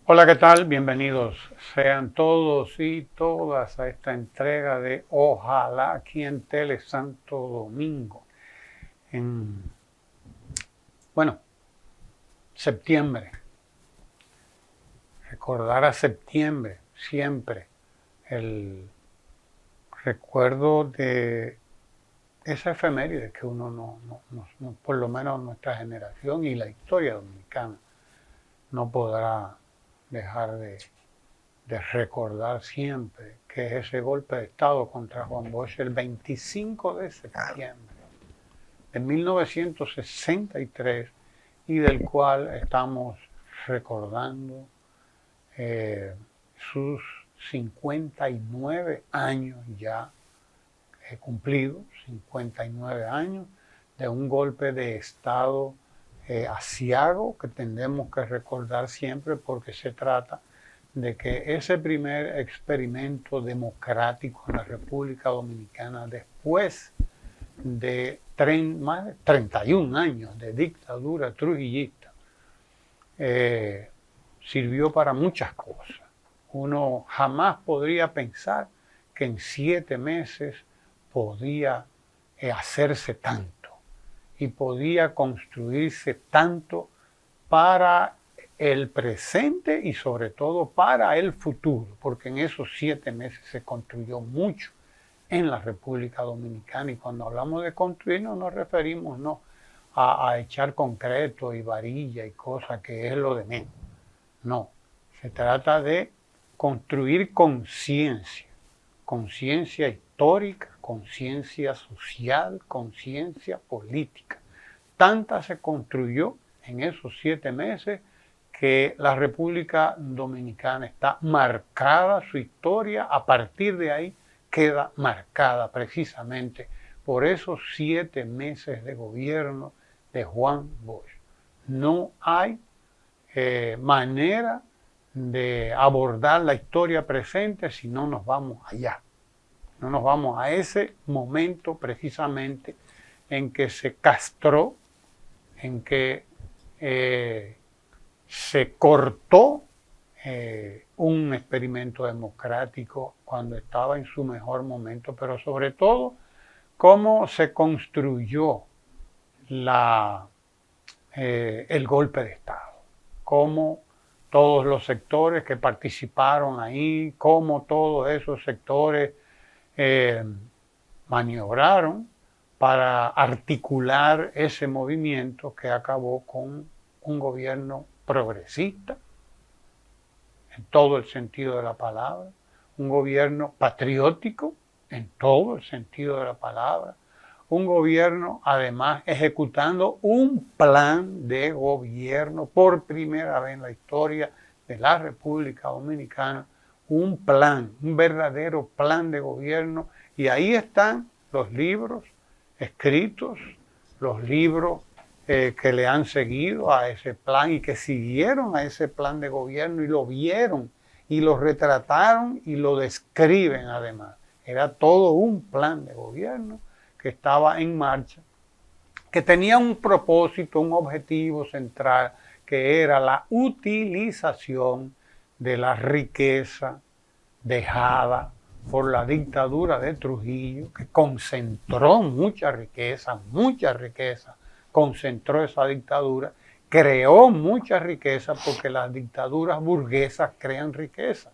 Hola, ¿qué tal? Bienvenidos sean todos y todas a esta entrega de Ojalá aquí en Tele Santo Domingo. En, bueno, septiembre. Recordar a septiembre siempre. El recuerdo de esa efeméride que uno no, por lo menos nuestra generación y la historia dominicana no podrá dejar de recordar siempre, que es ese golpe de Estado contra Juan Bosch el 25 de septiembre de 1963 y del cual estamos recordando sus 59 años ya cumplidos, 59 años de un golpe de Estado aciago que tendremos que recordar siempre porque se trata de que ese primer experimento democrático en la República Dominicana, después de más de 31 años de dictadura trujillista, sirvió para muchas cosas. Uno jamás podría pensar que en 7 meses podía hacerse tanto y podía construirse tanto para el presente y sobre todo para el futuro, porque en esos 7 meses se construyó mucho en la República Dominicana, y cuando hablamos de construir no nos referimos a echar concreto y varilla y cosas que es lo de menos. No, se trata de construir conciencia, conciencia histórica, conciencia social, conciencia política. Tanta se construyó en esos 7 meses que la República Dominicana está marcada, su historia a partir de ahí queda marcada precisamente por esos 7 meses de gobierno de Juan Bosch. No hay manera de abordar la historia presente si no nos vamos allá. No nos vamos a ese momento precisamente en que se castró, en que se cortó un experimento democrático cuando estaba en su mejor momento, pero sobre todo cómo se construyó el golpe de Estado, cómo todos los sectores que participaron ahí, cómo todos esos sectores maniobraron para articular ese movimiento que acabó con un gobierno progresista, en todo el sentido de la palabra, un gobierno patriótico, en todo el sentido de la palabra, un gobierno además ejecutando un plan de gobierno por primera vez en la historia de la República Dominicana, un plan, un verdadero plan de gobierno, y ahí están los libros escritos, los libros que le han seguido a ese plan y que siguieron a ese plan de gobierno y lo vieron y lo retrataron y lo describen además. Era todo un plan de gobierno que estaba en marcha, que tenía un propósito, un objetivo central, que era la utilización de la riqueza dejada por la dictadura de Trujillo, que concentró mucha riqueza, concentró esa dictadura, creó mucha riqueza porque las dictaduras burguesas crean riqueza.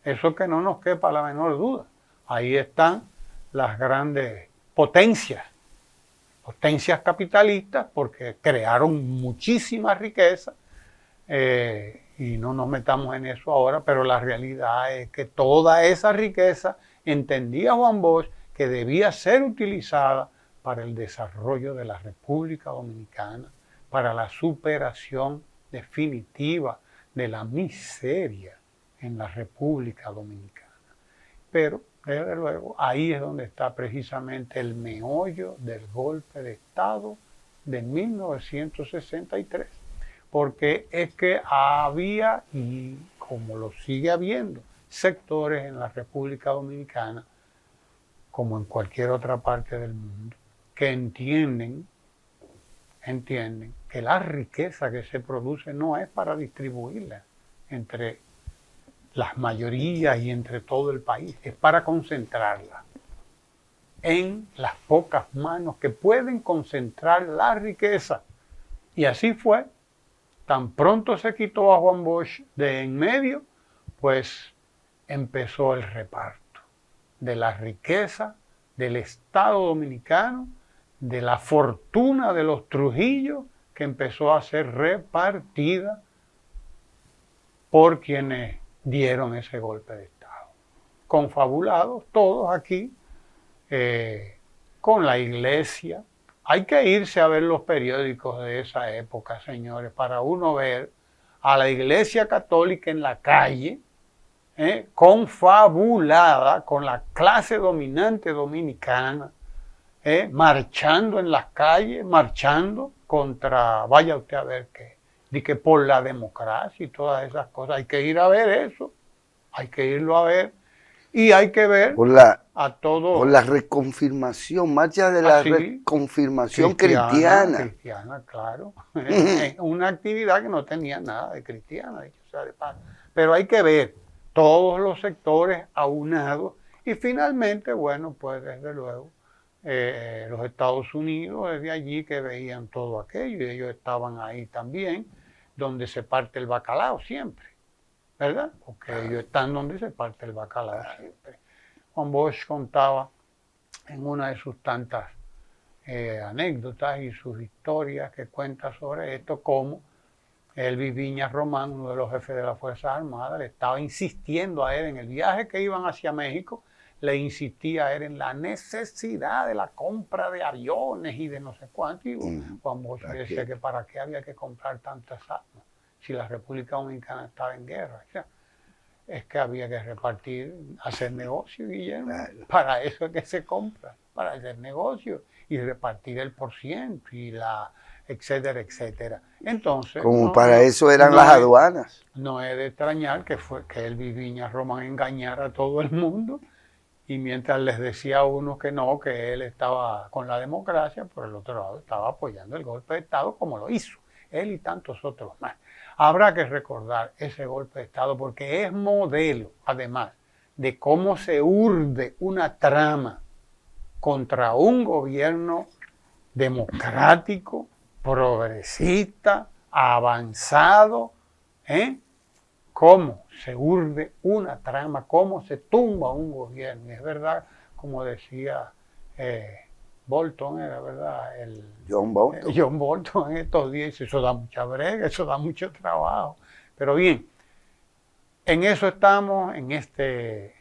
Eso que no nos quepa la menor duda. Ahí están las grandes potencias capitalistas, porque crearon muchísima riqueza, y no nos metamos en eso ahora, pero la realidad es que toda esa riqueza entendía Juan Bosch que debía ser utilizada para el desarrollo de la República Dominicana, para la superación definitiva de la miseria en la República Dominicana. Pero, desde luego, ahí es donde está precisamente el meollo del golpe de Estado de 1963. Porque es que había, y como lo sigue habiendo, sectores en la República Dominicana, como en cualquier otra parte del mundo, que entienden que la riqueza que se produce no es para distribuirla entre las mayorías y entre todo el país, es para concentrarla en las pocas manos que pueden concentrar la riqueza. Y así fue. Tan pronto se quitó a Juan Bosch de en medio, pues empezó el reparto de la riqueza del Estado Dominicano, de la fortuna de los Trujillo, que empezó a ser repartida por quienes dieron ese golpe de Estado. Confabulados todos aquí, con la iglesia. Hay que irse a ver los periódicos de esa época, señores, para uno ver a la iglesia católica en la calle, confabulada con la clase dominante dominicana, marchando en las calles, marchando contra, vaya usted a ver qué, de que por la democracia y todas esas cosas. Hay que ir a ver eso, hay que irlo a ver. Y hay que ver a todo. Por la reconfirmación, marcha de la reconfirmación cristiana. Cristiana, claro. Una actividad que no tenía nada de cristiana, dicho sea de paso. Pero hay que ver todos los sectores aunados y finalmente, bueno, pues desde luego, los Estados Unidos, desde allí que veían todo aquello y ellos estaban ahí también, donde se parte el bacalao siempre. ¿Verdad? Porque ellos están donde se parte el bacalao siempre. Juan Bosch contaba en una de sus tantas anécdotas y sus historias que cuenta sobre esto, cómo Elvis Viñas Román, uno de los jefes de las Fuerzas Armadas, le estaba insistiendo a él en el viaje que iban hacia México, le insistía a él en la necesidad de la compra de aviones y de no sé cuánto. Y Juan Bosch decía que para qué había que comprar tantas armas si la República Dominicana estaba en guerra. O sea, es que había que repartir, hacer negocio, Guillermo. Para eso es que se compra, para hacer negocio y repartir el porciento y la etcétera, etcétera. Entonces, como para eso eran las aduanas. No es de extrañar que Elvis Viñas Román engañara a todo el mundo y mientras les decía a unos que no, que él estaba con la democracia, por el otro lado estaba apoyando el golpe de Estado como lo hizo él y tantos otros más. Habrá que recordar ese golpe de Estado porque es modelo, además, de cómo se urde una trama contra un gobierno democrático, progresista, avanzado, cómo se urde una trama, cómo se tumba un gobierno. Y es verdad, como decía Bolton, era verdad, John Bolton en estos días, eso da mucha brega, eso da mucho trabajo. Pero bien, en eso estamos en este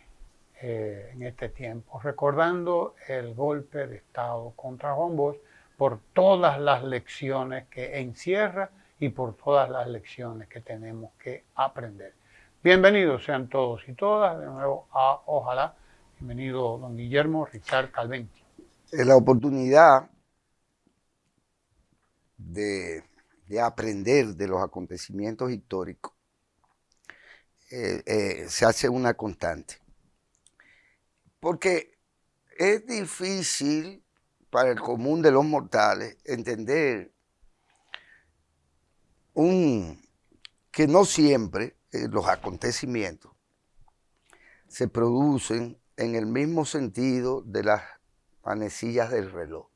tiempo, recordando el golpe de Estado contra Juan Bosch por todas las lecciones que encierra y por todas las lecciones que tenemos que aprender. Bienvenidos sean todos y todas de nuevo a Ojalá. Bienvenido don Guillermo Richard Calventi. La oportunidad de aprender de los acontecimientos históricos se hace una constante. Porque es difícil para el común de los mortales entender que no siempre los acontecimientos se producen en el mismo sentido de las manecillas del reloj.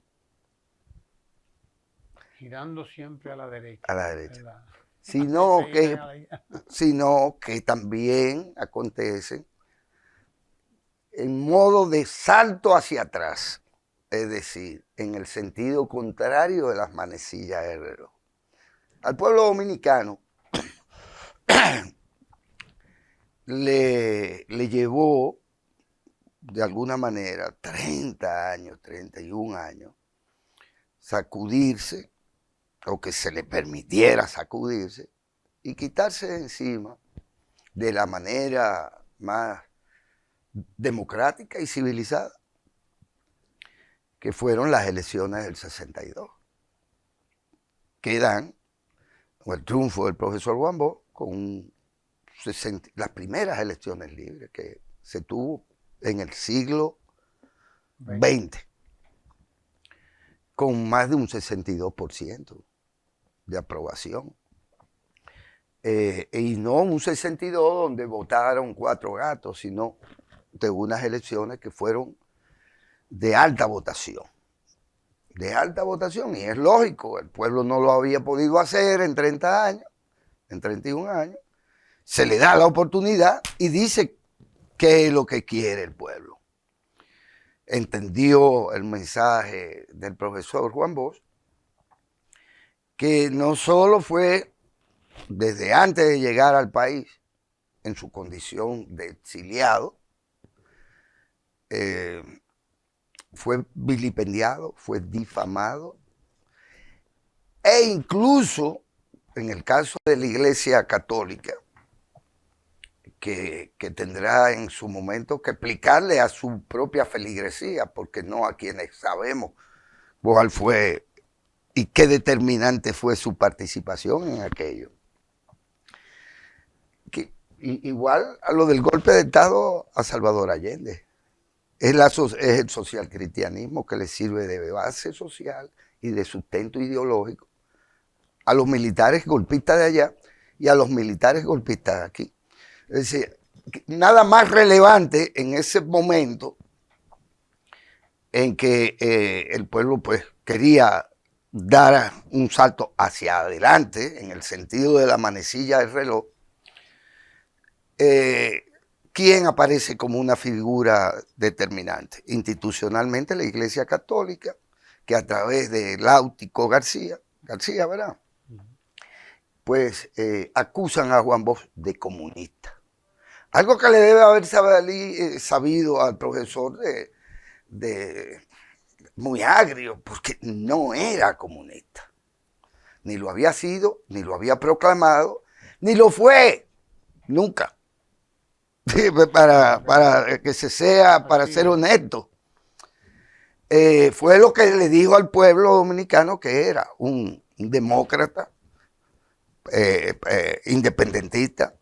Girando siempre a la derecha. A la derecha. Sino que también acontecen en modo de salto hacia atrás, es decir, en el sentido contrario de las manecillas del reloj. Al pueblo dominicano le llevó de alguna manera 30 años, 31 años, sacudirse, o que se le permitiera sacudirse, y quitarse de encima de la manera más democrática y civilizada, que fueron las elecciones del 62, que dan el triunfo del profesor Juan Bosch con las primeras elecciones libres que se tuvo en el siglo XX, con más de un 62% de aprobación. y no un 62 donde votaron 4 gatos, sino de unas elecciones que fueron de alta votación. De alta votación, y es lógico, el pueblo no lo había podido hacer en 30 años, en 31 años, se le da la oportunidad y dice qué es lo que quiere el pueblo. Entendió el mensaje del profesor Juan Bosch, que no solo fue desde antes de llegar al país, en su condición de exiliado, fue vilipendiado, fue difamado, e incluso en el caso de la Iglesia Católica, que tendrá en su momento que explicarle a su propia feligresía, porque no a quienes sabemos cuál fue y qué determinante fue su participación en aquello. Igual a lo del golpe de Estado a Salvador Allende. Es el social cristianismo que le sirve de base social y de sustento ideológico a los militares golpistas de allá y a los militares golpistas de aquí. Es decir, nada más relevante en ese momento en que el pueblo pues quería dar un salto hacia adelante en el sentido de la manecilla del reloj. ¿Quién aparece como una figura determinante? Institucionalmente la Iglesia Católica, que a través de Láutico García, ¿verdad? Pues acusan a Juan Bosch de comunista. Algo que le debe haber sabido al profesor de muy agrio, porque no era comunista. Ni lo había sido, ni lo había proclamado, ni lo fue, nunca. Para que se sea, para ser honesto. Fue lo que le dijo al pueblo dominicano que era un demócrata, independentista,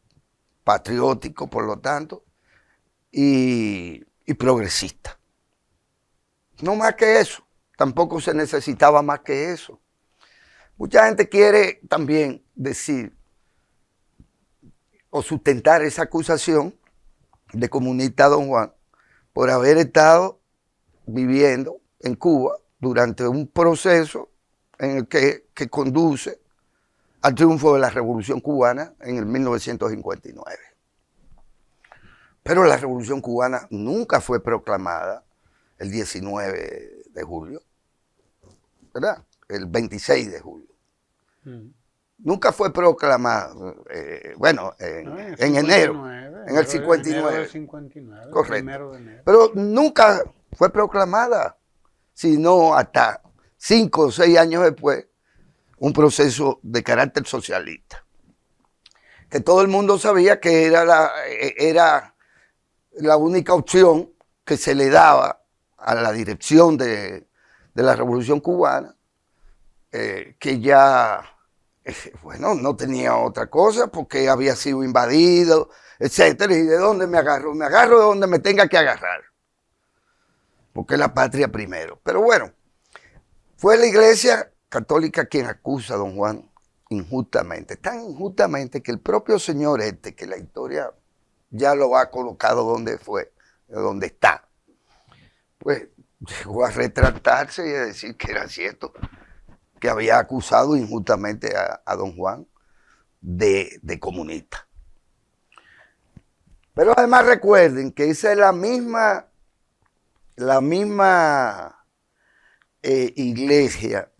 patriótico, por lo tanto, y progresista. No más que eso, tampoco se necesitaba más que eso. Mucha gente quiere también decir o sustentar esa acusación de comunista don Juan por haber estado viviendo en Cuba durante un proceso en el que conduce al triunfo de la Revolución Cubana en el 1959. Pero la Revolución Cubana nunca fue proclamada el 19 de julio, ¿verdad? El 26 de julio. Nunca fue proclamada, en enero, en el 59. 59, correcto. Pero nunca fue proclamada, sino hasta 5 o 6 años después, un proceso de carácter socialista, que todo el mundo sabía que era la única opción que se le daba a la dirección de la Revolución Cubana, que ya, no tenía otra cosa porque había sido invadido, etcétera. ¿Y de dónde me agarro? Me agarro de donde me tenga que agarrar, porque es la patria primero. Pero bueno, fue la Iglesia Católica quien acusa a don Juan injustamente, tan injustamente que el propio señor que la historia ya lo ha colocado donde está, pues llegó a retractarse y a decir que era cierto, que había acusado injustamente a don Juan de comunista. Pero además recuerden que esa es la misma iglesia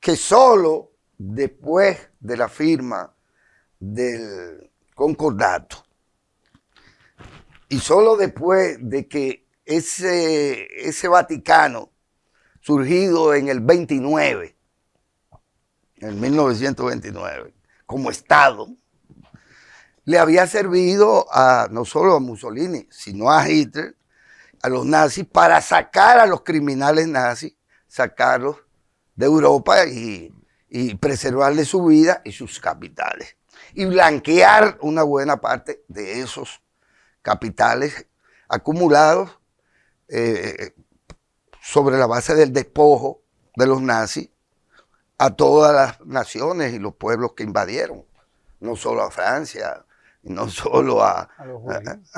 que solo después de la firma del concordato y solo después de que ese Vaticano, surgido en el 29, en 1929, como Estado, le había servido no solo a Mussolini, sino a Hitler, a los nazis, para sacar a los criminales nazis, sacarlos de Europa y preservarles su vida y sus capitales. Y blanquear una buena parte de esos capitales acumulados sobre la base del despojo de los nazis a todas las naciones y los pueblos que invadieron, no solo a Francia, no solo a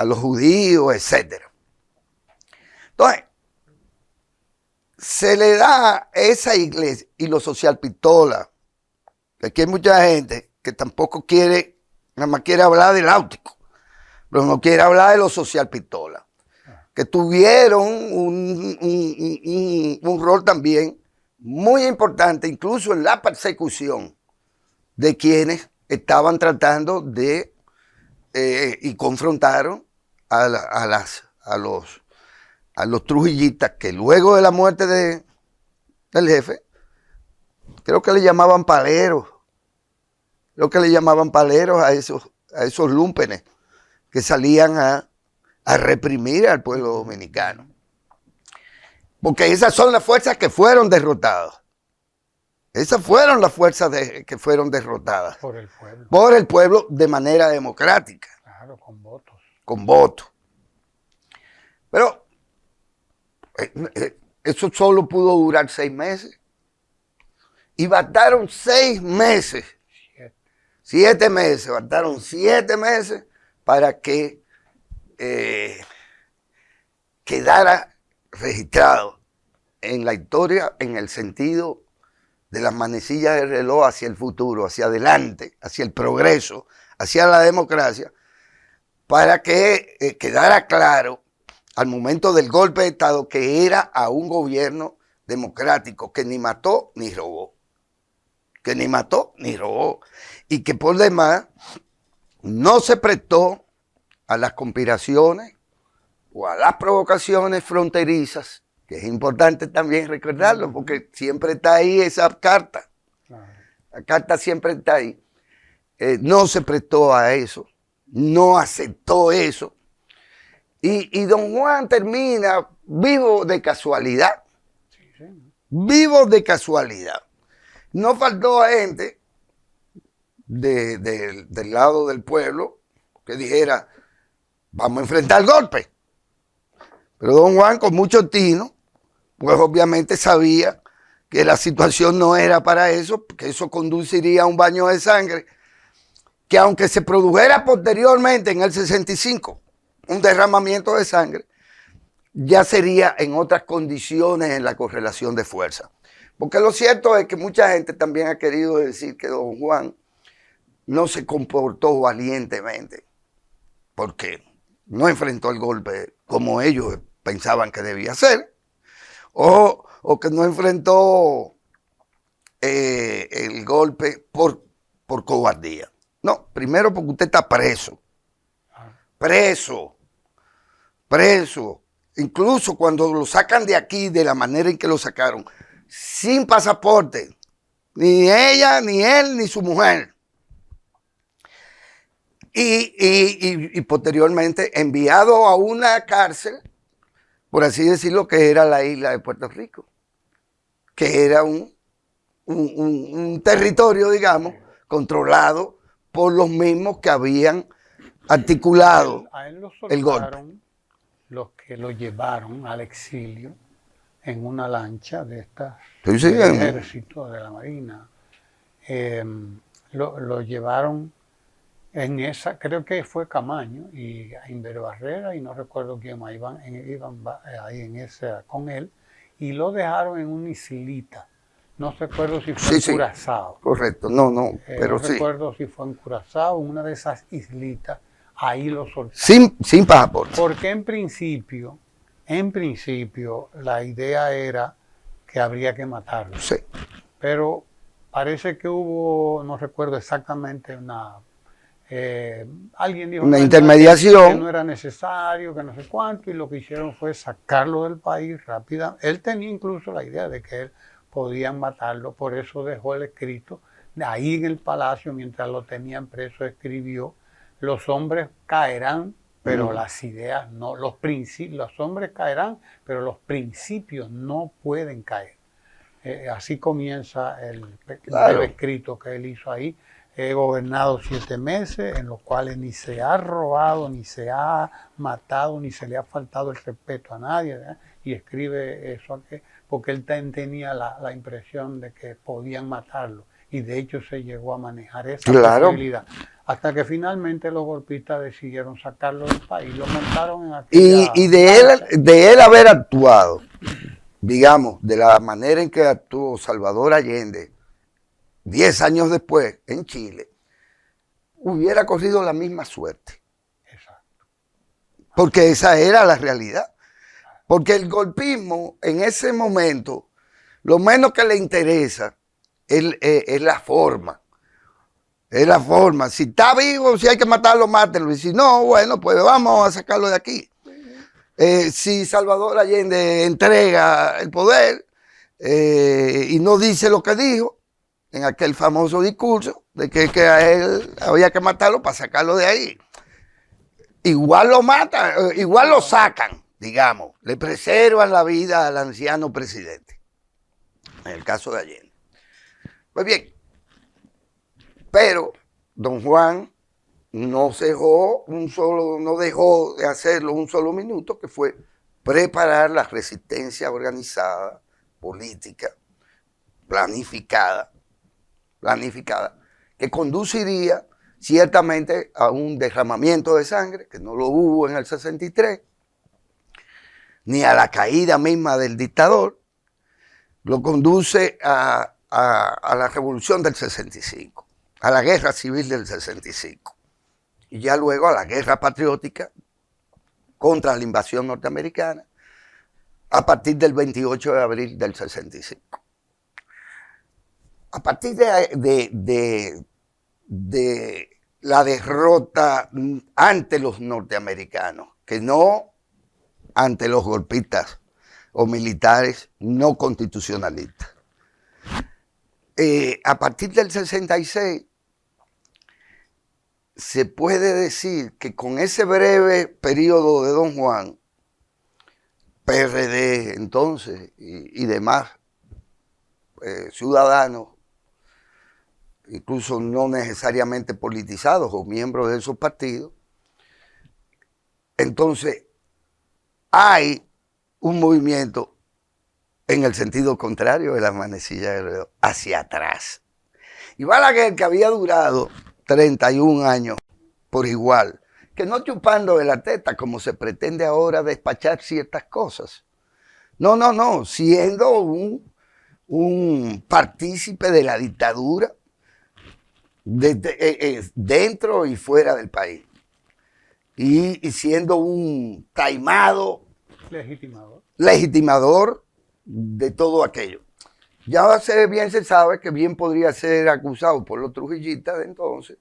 los judíos, etc. Entonces, se le da esa iglesia y los socialpistolas. Aquí hay mucha gente que tampoco quiere, nada más quiere hablar del Náutico, pero no quiere hablar de los socialpistolas, que tuvieron un rol también muy importante, incluso en la persecución de quienes estaban tratando de y confrontaron a los trujillistas, que luego de la muerte del jefe, creo que le llamaban paleros, a esos lúmpenes que salían a reprimir al pueblo dominicano. Porque esas son las fuerzas que fueron derrotadas. Esas fueron las fuerzas que fueron derrotadas. Por el pueblo. Por el pueblo de manera democrática. Claro, con votos. Con votos. Pero eso solo pudo durar 6 meses. Y bastaron 6 meses. 7 meses. Bastaron 7 meses para que quedara registrado en la historia en el sentido de las manecillas del reloj hacia el futuro, hacia adelante, hacia el progreso, hacia la democracia, para que quedara claro al momento del golpe de Estado que era a un gobierno democrático que ni mató ni robó. Y que por demás no se prestó a las conspiraciones o a las provocaciones fronterizas, que es importante también recordarlo, porque siempre está ahí esa carta. La carta siempre está ahí. No se prestó a eso, no aceptó eso. Y don Juan termina vivo de casualidad. Vivo de casualidad. No faltó gente del lado del pueblo que dijera, vamos a enfrentar el golpe. Pero don Juan, con mucho tino, pues obviamente sabía que la situación no era para eso, que eso conduciría a un baño de sangre, que aunque se produjera posteriormente en el 65 un derramamiento de sangre, ya sería en otras condiciones en la correlación de fuerza. Porque lo cierto es que mucha gente también ha querido decir que don Juan no se comportó valientemente, porque no enfrentó el golpe como ellos pensaban que debía ser, o que no enfrentó el golpe por cobardía. No, primero porque usted está preso. Preso. Incluso cuando lo sacan de aquí de la manera en que lo sacaron, sin pasaporte, ni ella, ni él, ni su mujer. Y posteriormente enviado a una cárcel, por así decirlo, que era la isla de Puerto Rico, que era un territorio, digamos, controlado por los mismos que habían articulado a él lo el golpe. Los que lo llevaron al exilio en una lancha de estas del ejército, de la marina. Lo llevaron en esa, creo que fue Camaño y Inver Barrera y no recuerdo quién más, iban ahí en esa con él y lo dejaron en una islita. No recuerdo si fue en Curazao. Correcto, no, pero no recuerdo si fue en Curazao, una de esas islitas, ahí lo soltaron. Sin pasaporte. Porque en principio, la idea era que habría que matarlo. Sí. Pero parece que hubo, no recuerdo exactamente, alguien dijo una intermediación. Que no era necesario, que no sé cuánto, y lo que hicieron fue sacarlo del país rápido. Él tenía incluso la idea de que él podían matarlo, por eso dejó el escrito. Ahí en el palacio, mientras lo tenían preso, escribió: los hombres caerán, pero las ideas no. Los hombres caerán, pero los principios no pueden caer. Así comienza el breve escrito que él hizo ahí. He gobernado 7 meses en los cuales ni se ha robado, ni se ha matado, ni se le ha faltado el respeto a nadie, ¿verdad? Y escribe eso aquí porque él tenía la impresión de que podían matarlo. Y de hecho se llegó a manejar esa posibilidad. Hasta que finalmente los golpistas decidieron sacarlo del país. Lo montaron en aquella... Y de él haber actuado, digamos, de la manera en que actuó Salvador Allende 10 años después en Chile, hubiera corrido la misma suerte. Exacto. Porque esa era la realidad. Porque el golpismo en ese momento, lo menos que le interesa es la forma. Es la forma. Si está vivo, si hay que matarlo, mátenlo. Y si no, bueno, pues vamos a sacarlo de aquí. Si Salvador Allende entrega el poder y no dice lo que dijo en aquel famoso discurso de que a él había que matarlo para sacarlo de ahí, igual lo matan, igual lo sacan, digamos, le preservan la vida al anciano presidente, en el caso de Allende. Pues bien, pero don Juan no dejó de hacerlo un solo minuto, que fue preparar la resistencia organizada, política, planificada, que conduciría ciertamente a un derramamiento de sangre, que no lo hubo en el 63, ni a la caída misma del dictador, lo conduce a la revolución del 65, a la guerra civil del 65, y ya luego a la guerra patriótica contra la invasión norteamericana a partir del 28 de abril del 65. A partir de la derrota ante los norteamericanos, que no ante los golpistas o militares no constitucionalistas. A partir del 66 se puede decir que con ese breve periodo de don Juan, PRD entonces y demás ciudadanos, incluso no necesariamente politizados o miembros de esos partidos, entonces hay un movimiento en el sentido contrario de la manecilla de reloj, hacia atrás. Y Balaguer, que había durado 31 años por igual, que no chupando de la teta como se pretende ahora despachar ciertas cosas. No, siendo un partícipe de la dictadura dentro y fuera del país. Y siendo un taimado legitimador de todo aquello. Ya bien se sabe que bien podría ser acusado por los trujillistas de entonces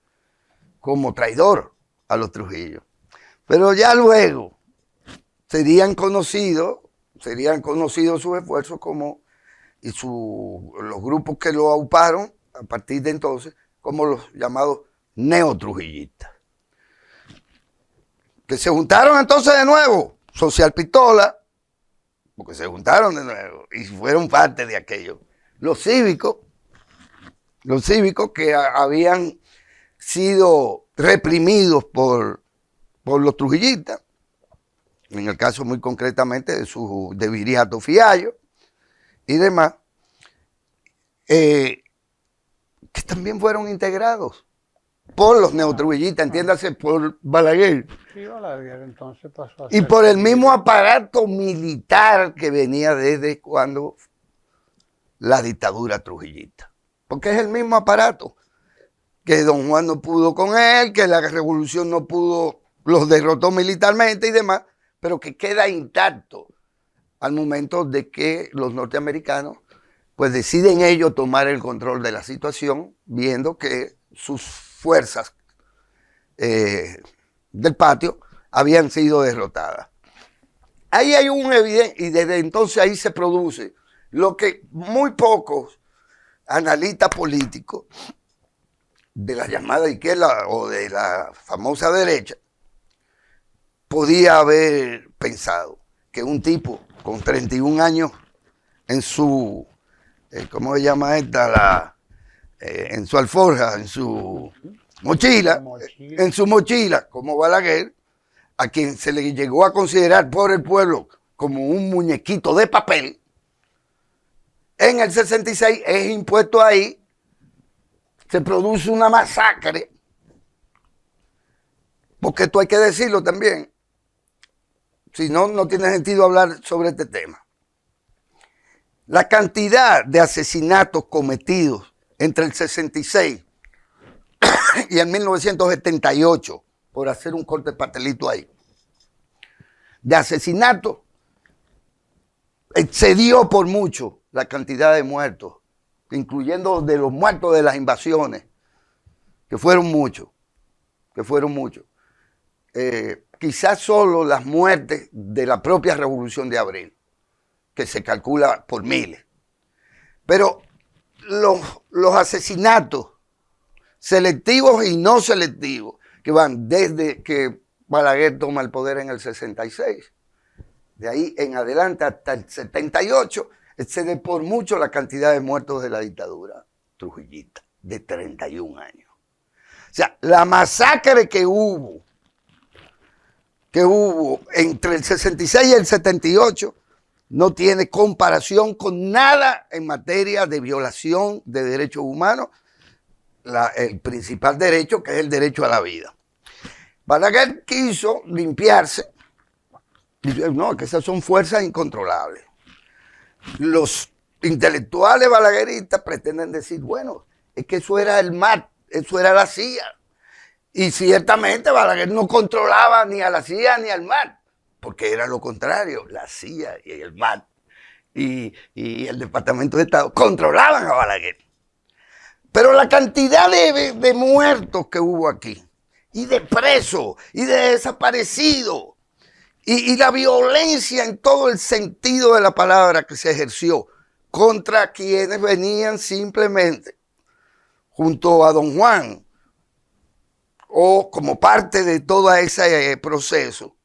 como traidor a los Trujillos. Pero ya luego serían conocidos sus esfuerzos y los grupos que lo auparon a partir de entonces como los llamados neotrujillistas. Que se juntaron entonces de nuevo, Social Pistola, porque se juntaron de nuevo y fueron parte de aquello. Los cívicos que habían sido reprimidos por los trujillistas, en el caso muy concretamente de Viriato Fiallo y demás, que también fueron integrados por los neotrujillistas, entiéndase, por Balaguer. Sí, Balaguer entonces pasó a y por el mismo aparato militar que venía desde cuando la dictadura trujillista. Porque es el mismo aparato, que don Juan no pudo con él, que la revolución no pudo, los derrotó militarmente y demás, pero que queda intacto al momento de que los norteamericanos pues deciden ellos tomar el control de la situación, viendo que sus fuerzas del patio habían sido derrotadas. Ahí hay un evidente, y desde entonces ahí se produce lo que muy pocos analistas políticos de la llamada izquierda o de la famosa derecha podía haber pensado, que un tipo con 31 años en su, ¿cómo se llama esta? En su alforja, en su mochila, como Balaguer, a quien se le llegó a considerar por el pueblo como un muñequito de papel, En el 66 es impuesto ahí, se produce una masacre, porque esto hay que decirlo también, si no, no tiene sentido hablar sobre este tema. La cantidad de asesinatos cometidos entre el 66 y el 1978, por hacer un corte de pastelito ahí, de asesinatos, excedió por mucho la cantidad de muertos, incluyendo de los muertos de las invasiones, que fueron muchos, quizás solo las muertes de la propia Revolución de Abril, que se calcula por miles. Pero los asesinatos selectivos y no selectivos, que van desde que Balaguer toma el poder en el 66, de ahí en adelante hasta el 78, excede por mucho la cantidad de muertos de la dictadura trujillista, de 31 años. O sea, la masacre que hubo entre el 66 y el 78 no tiene comparación con nada en materia de violación de derechos humanos, el principal derecho, que es el derecho a la vida. Balaguer quiso limpiarse. No, que esas son fuerzas incontrolables. Los intelectuales balagueristas pretenden decir, bueno, es que eso era el MAT, eso era la CIA. Y ciertamente Balaguer no controlaba ni a la CIA ni al MAT, porque era lo contrario, la CIA y el MAT y el Departamento de Estado controlaban a Balaguer. Pero la cantidad de muertos que hubo aquí, y de presos, y de desaparecidos, y la violencia en todo el sentido de la palabra que se ejerció contra quienes venían simplemente junto a don Juan o como parte de todo ese proceso,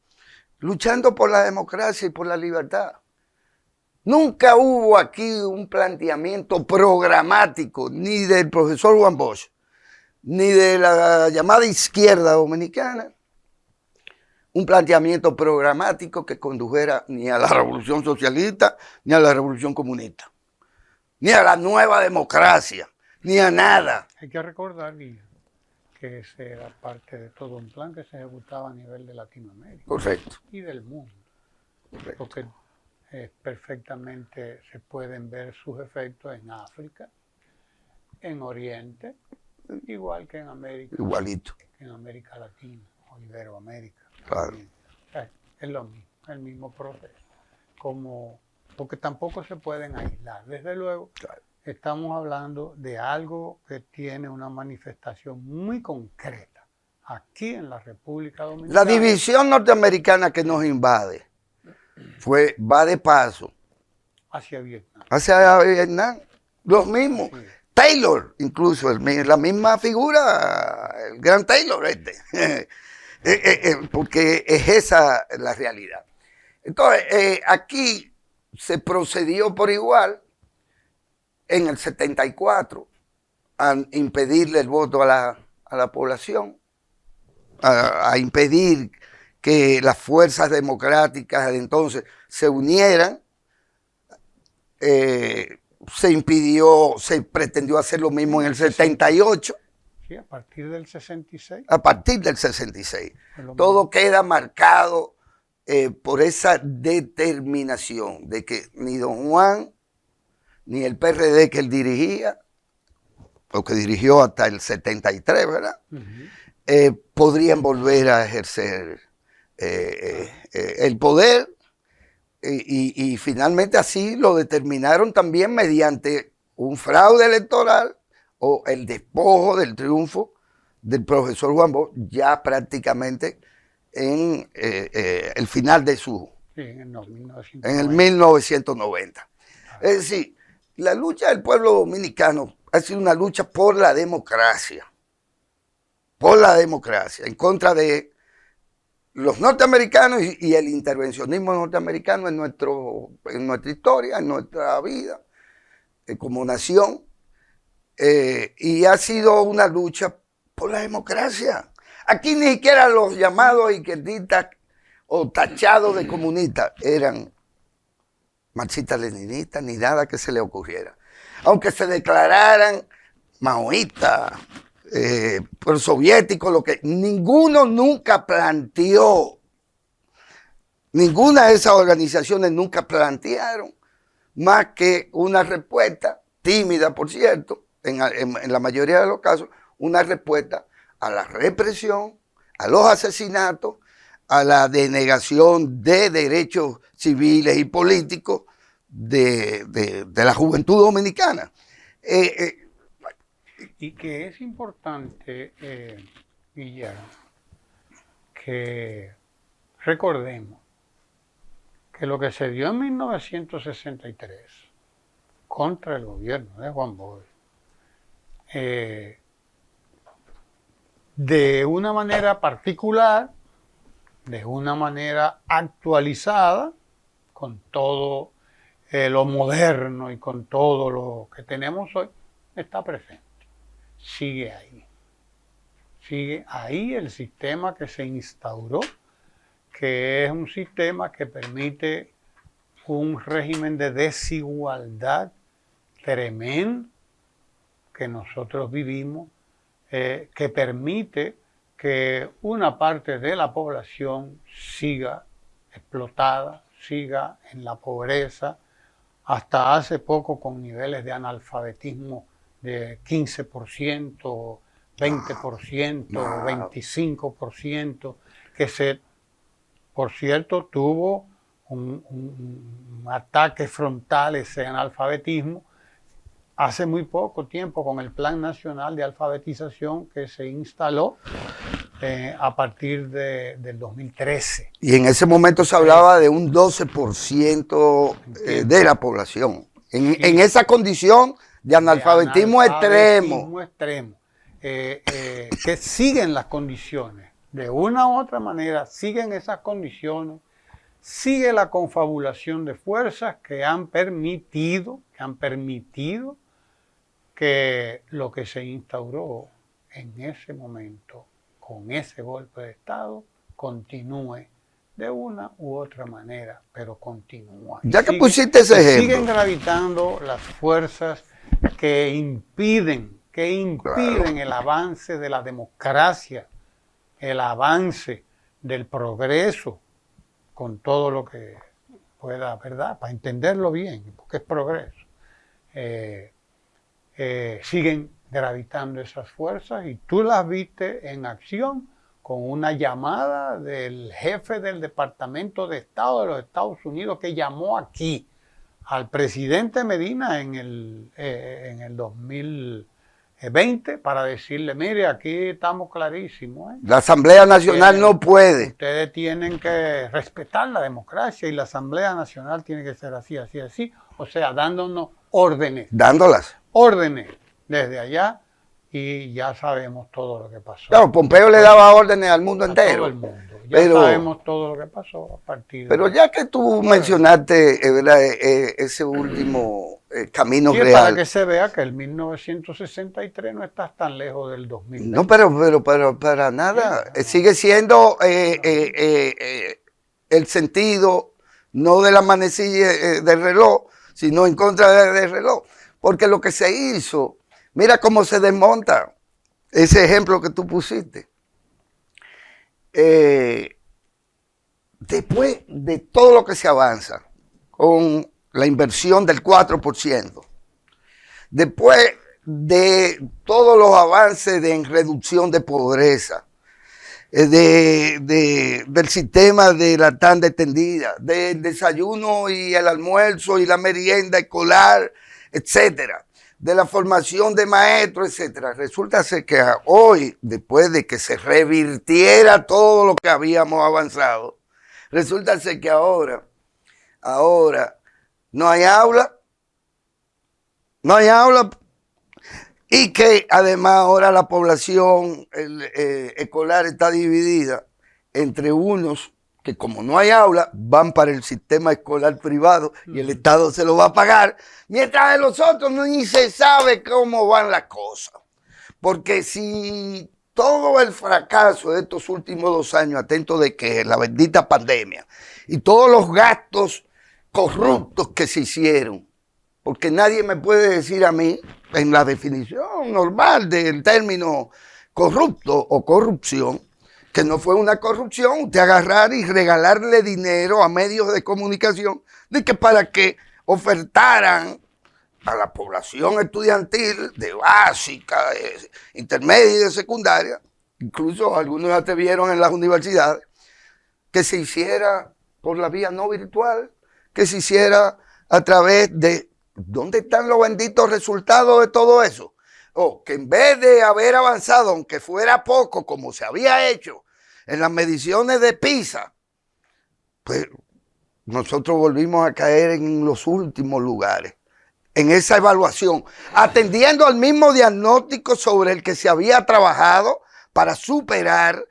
luchando por la democracia y por la libertad. Nunca hubo aquí un planteamiento programático ni del profesor Juan Bosch, ni de la llamada izquierda dominicana, un planteamiento programático que condujera ni a la revolución socialista, ni a la revolución comunista, ni a la nueva democracia, ni a nada. Hay que recordar, Guillermo, que ese era parte de todo un plan que se ejecutaba a nivel de Latinoamérica. Correcto. Y del mundo. Correcto. Porque perfectamente se pueden ver sus efectos en África, en Oriente, igual que en América. Igualito. En América Latina o Iberoamérica. Claro. O sea, es lo mismo, el mismo proceso. Porque tampoco se pueden aislar. Desde luego, Claro. estamos hablando de algo que tiene una manifestación muy concreta aquí en la República Dominicana. La división norteamericana que nos invade va de paso hacia Vietnam. Hacia Vietnam, los mismos. Sí. Taylor, incluso, la misma figura, el gran Taylor porque es esa la realidad. Entonces, aquí se procedió por igual en el 74 a impedirle el voto a la población, a impedir que las fuerzas democráticas de entonces se unieran. Se pretendió hacer lo mismo en el 78. Sí, a partir del 66. A partir del 66. Todo queda marcado por esa determinación de que ni don Juan, ni el PRD que él dirigía, o que dirigió hasta el 73, ¿verdad? Podrían volver a ejercer el poder. Y finalmente así lo determinaron también mediante un fraude electoral o el despojo del triunfo del profesor Juan Bosch ya prácticamente en el final de su... Sí, en el 1990. Es decir, la lucha del pueblo dominicano ha sido una lucha por la democracia, en contra de los norteamericanos y el intervencionismo norteamericano en nuestra historia, en nuestra vida como nación, y ha sido una lucha por la democracia. Aquí ni siquiera los llamados izquierdistas o tachados de comunistas eran marxistas-leninistas, ni nada que se le ocurriera. Aunque se declararan maoístas, prosoviéticos, lo que ninguno nunca planteó, ninguna de esas organizaciones nunca plantearon más que una respuesta tímida, por cierto, en la mayoría de los casos, una respuesta a la represión, a los asesinatos, a la denegación de derechos civiles y políticos de la juventud dominicana. Y que es importante, Guillermo, que recordemos que lo que se dio en 1963 contra el gobierno de Juan Bosch, de una manera particular, de una manera actualizada, con todo lo moderno y con todo lo que tenemos hoy, está presente. Sigue ahí. Sigue ahí el sistema que se instauró, que es un sistema que permite un régimen de desigualdad tremendo que nosotros vivimos, que permite que una parte de la población siga explotada, siga en la pobreza, hasta hace poco con niveles de analfabetismo de 15%, 20%, 25%, que se, por cierto, tuvo un ataque frontal ese analfabetismo hace muy poco tiempo con el Plan Nacional de Alfabetización que se instaló a partir del 2013. Y en ese momento se hablaba de un 12% de la población. En esa condición de analfabetismo extremo. Que siguen las condiciones. De una u otra manera, siguen esas condiciones. Sigue la confabulación de fuerzas que han permitido que lo que se instauró en ese momento, con ese golpe de Estado, continúe de una u otra manera, pero continúa. Ya que pusiste ese ejemplo. Siguen gravitando las fuerzas que impiden el avance de la democracia, el avance del progreso, con todo lo que pueda, ¿verdad? Para entenderlo bien, porque es progreso. Siguen gravitando esas fuerzas y tú las viste en acción con una llamada del jefe del Departamento de Estado de los Estados Unidos que llamó aquí al presidente Medina en el 2020 para decirle, mire, aquí estamos clarísimos. La Asamblea Nacional no puede. Ustedes tienen que respetar la democracia y la Asamblea Nacional tiene que ser así, así, así. O sea, dándonos órdenes. Dándolas. Órdenes desde allá y ya sabemos todo lo que pasó. Claro, Pompeo le daba órdenes al mundo entero. Todo el mundo. Ya sabemos todo lo que pasó a partir Pero ya que tú mencionaste ese último camino real. Para que se vea que el 1963 no estás tan lejos del 2000. No, pero para nada. Sigue siendo el sentido no de la manecilla del reloj, sino en contra del reloj. Porque lo que se hizo, mira cómo se desmonta ese ejemplo que tú pusiste. Después de todo lo que se avanza con la inversión del 4%, después de todos los avances en reducción de pobreza, del sistema de la tanda extendida, del desayuno y el almuerzo y la merienda escolar, etcétera, de la formación de maestros, etcétera. Resulta ser que hoy, después de que se revirtiera todo lo que habíamos avanzado, resulta ser que ahora no hay aula, y que además ahora la población escolar está dividida entre unos que como no hay aula, van para el sistema escolar privado y el Estado se lo va a pagar, mientras de los otros ni se sabe cómo van las cosas. Porque si todo el fracaso de estos últimos 2 años, atento de que la bendita pandemia y todos los gastos corruptos que se hicieron. Porque nadie me puede decir a mí, en la definición normal del término corrupto o corrupción, que no fue una corrupción usted agarrar y regalarle dinero a medios de comunicación de que para que ofertaran a la población estudiantil de básica, de intermedia y de secundaria, incluso algunos ya te vieron en las universidades, que se hiciera por la vía no virtual, que se hiciera a través de... ¿Dónde están los benditos resultados de todo eso? O que en vez de haber avanzado, aunque fuera poco, como se había hecho en las mediciones de PISA, pues nosotros volvimos a caer en los últimos lugares, en esa evaluación, atendiendo al mismo diagnóstico sobre el que se había trabajado para superar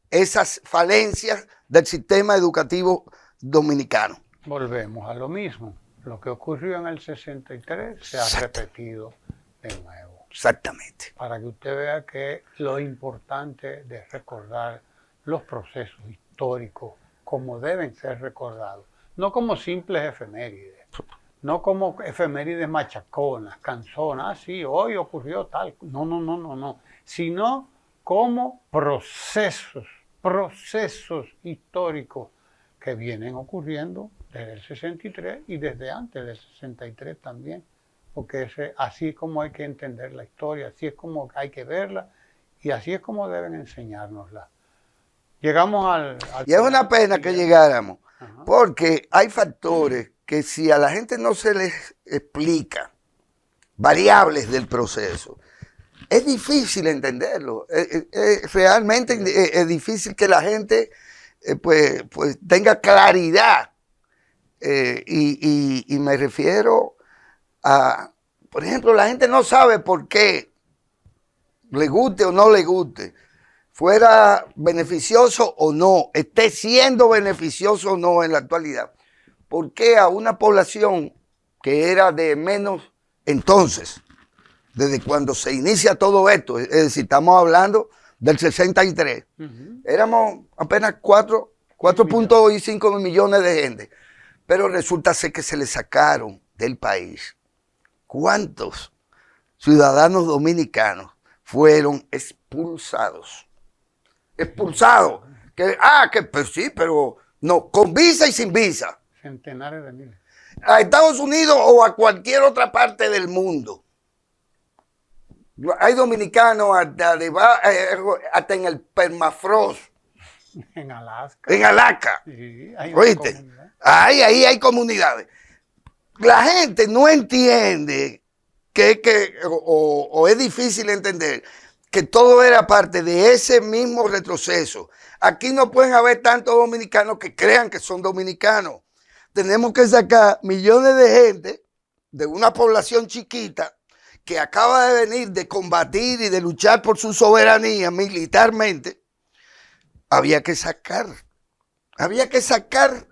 esas falencias del sistema educativo dominicano. Volvemos a lo mismo. Lo que ocurrió en el 63 se ha repetido de nuevo. Exactamente. Para que usted vea que lo importante de recordar los procesos históricos como deben ser recordados, no como simples efemérides, no como efemérides machaconas, canzonas, sí, hoy ocurrió tal, no, sino como procesos históricos que vienen ocurriendo desde el 63 y desde antes del 63 también, porque así es como hay que entender la historia, así es como hay que verla y así es como deben enseñárnosla. Llegamos al y es una pena que llegáramos, porque hay factores que si a la gente no se les explica, variables del proceso, es difícil entenderlo, realmente es difícil que la gente pues tenga claridad. Y me refiero a, por ejemplo, la gente no sabe por qué, le guste o no le guste, fuera beneficioso o no, esté siendo beneficioso o no en la actualidad, por qué a una población que era de menos entonces, desde cuando se inicia todo esto, es decir, estamos hablando del 63, éramos apenas 4.5 millones de gente. Pero resulta ser que se le sacaron del país. ¿Cuántos ciudadanos dominicanos fueron expulsados? Expulsados. Que pues sí, pero no, con visa y sin visa. Centenares de miles. A Estados Unidos o a cualquier otra parte del mundo. Hay dominicanos hasta en el permafrost. En Alaska. En Alaska. Sí, hay ¿oíste? Ahí hay comunidades. La gente no entiende o es difícil entender que todo era parte de ese mismo retroceso. Aquí no pueden haber tantos dominicanos que crean que son dominicanos. Tenemos que sacar millones de gente de una población chiquita que acaba de venir de combatir y de luchar por su soberanía militarmente. Había que sacar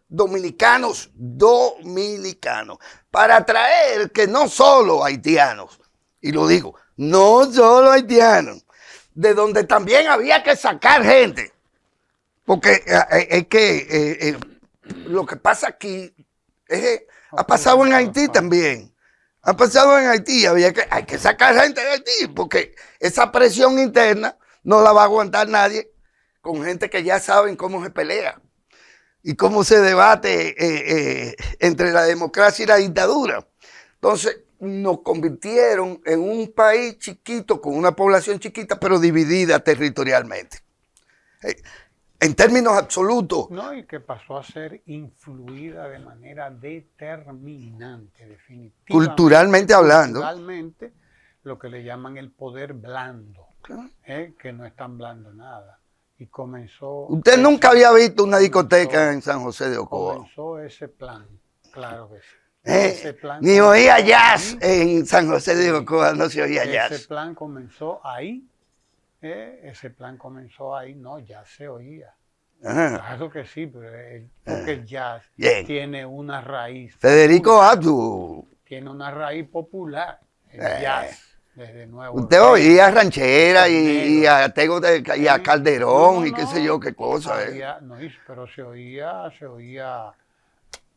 dominicanos para atraer que no solo haitianos, y lo digo, no solo haitianos, de donde también había que sacar gente, porque es que lo que pasa aquí ha pasado en Haití también, ha pasado en Haití, hay que sacar gente de Haití, porque esa presión interna no la va a aguantar nadie con gente que ya saben cómo se pelea y cómo se debate entre la democracia y la dictadura. Entonces, nos convirtieron en un país chiquito, con una población chiquita, pero dividida territorialmente. En términos absolutos. No, y que pasó a ser influida de manera determinante, definitivamente. Culturalmente hablando. Culturalmente, lo que le llaman el poder blando, que no es tan blando nada. Y comenzó... Usted nunca había visto una discoteca en San José de Ocoa. Comenzó ese plan, claro que sí. Ese plan ni oía jazz en San José de Ocoa, no se oía jazz. Ese plan comenzó ahí, no, ya se oía. Claro que sí, pero porque el jazz tiene una raíz. Federico Atu. Tiene una raíz popular, el jazz. Desde Nuevo usted oía ranchera y a Tego y a Calderón y qué sé yo qué cosa. No, pero se oía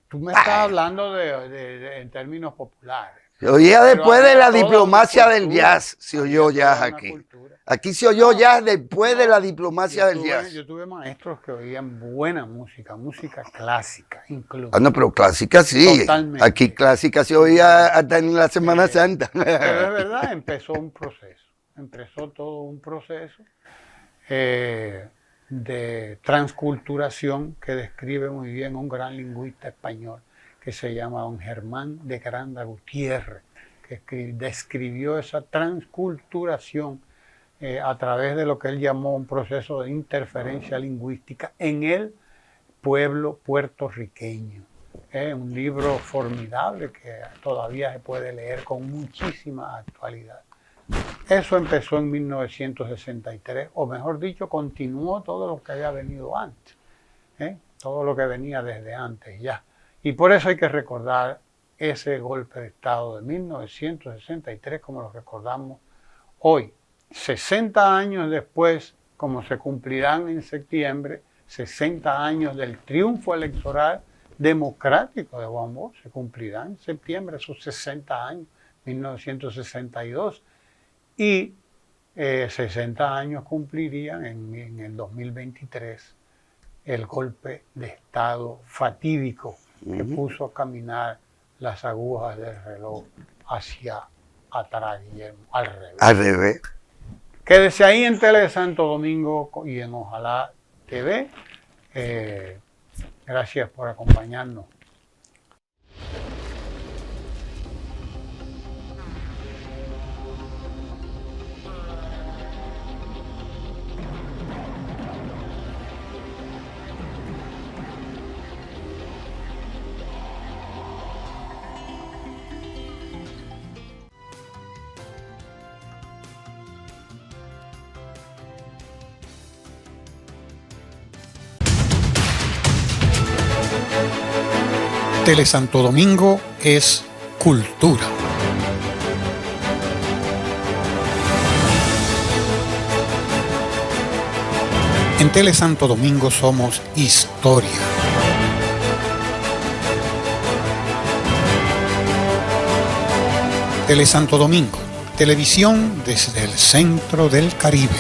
Tú me estás hablando en términos populares. Se oía Pero después de había la toda diplomacia una del cultura, jazz, se oyó había jazz toda una aquí. cultura. Aquí se oyó jazz después de la diplomacia del Yo jazz. tuve maestros que oían buena música, música clásica, incluso. Ah, no, pero clásica sí. Totalmente. Aquí clásica se oía hasta en la Semana Santa. Pero es verdad, empezó todo un proceso de transculturación que describe muy bien un gran lingüista español que se llama don Germán de Granda Gutiérrez, que describió esa transculturación a través de lo que él llamó un proceso de interferencia lingüística en el pueblo puertorriqueño. Un libro formidable que todavía se puede leer con muchísima actualidad. Eso empezó en 1963, o mejor dicho, continuó todo lo que había venido antes, todo lo que venía desde antes ya. Y por eso hay que recordar ese golpe de Estado de 1963 como lo recordamos hoy. 60 años después, como se cumplirán en septiembre, 60 años del triunfo electoral democrático de Juan Bosch, se cumplirán en septiembre esos 60 años, 1962. Y 60 años cumplirían en el 2023 el golpe de Estado fatídico que puso a caminar las agujas del reloj hacia atrás, Guillermo, al revés. Al revés. Quédese ahí en Tele Santo Domingo y en Ojalá TV. Gracias por acompañarnos. Tele Santo Domingo es cultura. En Tele Santo Domingo somos historia. Tele Santo Domingo, televisión desde el centro del Caribe.